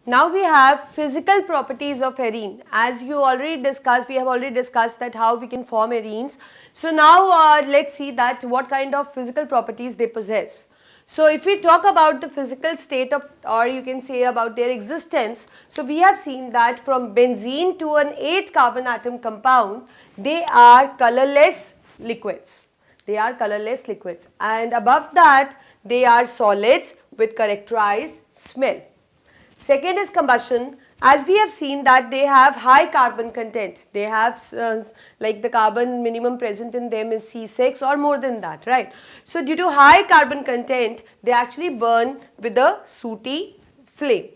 Now we have physical properties of arene. As you already discussed, we have already discussed that how we can form arenes. So now let's see that what kind of physical properties they possess. So if we talk about the physical state of, or you can say about their existence, so we have seen that from benzene to an 8 carbon atom compound, they are colorless liquids. They are colorless liquids, and above that they are solids with characterized smell. Second is combustion. As we have seen that they have high carbon content. They have like the carbon minimum present in them is C6 or more than that, right? So due to high carbon content, they actually burn with a sooty flame.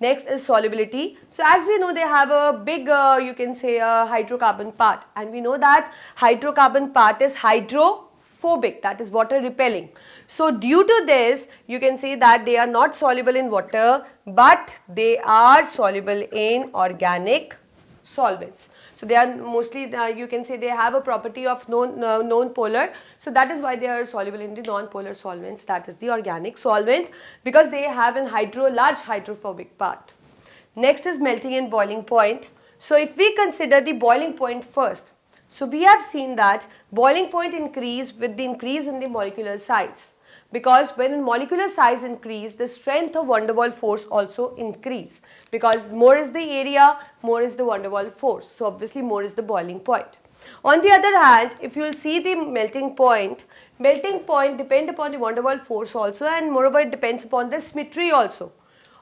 Next is solubility. So as we know, they have a big, you can say a hydrocarbon part, and we know that hydrocarbon part is hydrophobic, that is water repelling. So due to this, you can say that they are not soluble in water, but they are soluble in organic solvents. So they are mostly, you can say they have a property of non-polar. So that is why they are soluble in the non-polar solvents, that is the organic solvents, because they have a large hydrophobic part. Next is melting and boiling point. So if we consider the boiling point first, so we have seen that boiling point increase with the increase in the molecular size, because when molecular size increase, the strength of van der Waals force also increase, because more is the area, more is the van der Waals force. So obviously more is the boiling point. On the other hand, if you will see the melting point depend upon the van der Waals force also, and moreover it depends upon the symmetry also.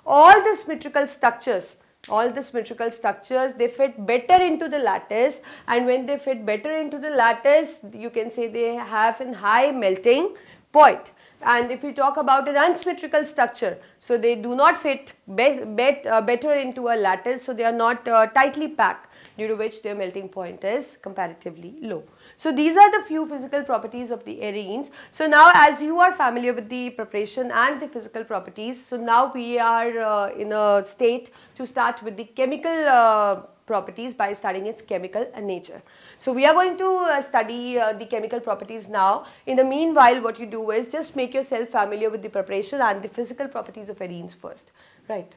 All the symmetrical structures, they fit better into the lattice, and when they fit better into the lattice, you can say they have a high melting point. And if we talk about an unsymmetrical structure, so they do not fit better into a lattice, so they are not tightly packed, due to which their melting point is comparatively low. So these are the few physical properties of the arenes. So now as you are familiar with the preparation and the physical properties, so now we are in a state to start with the chemical properties by studying its chemical nature. So we are going to study the chemical properties now. In the meanwhile, what you do is just make yourself familiar with the preparation and the physical properties of arenes first, right?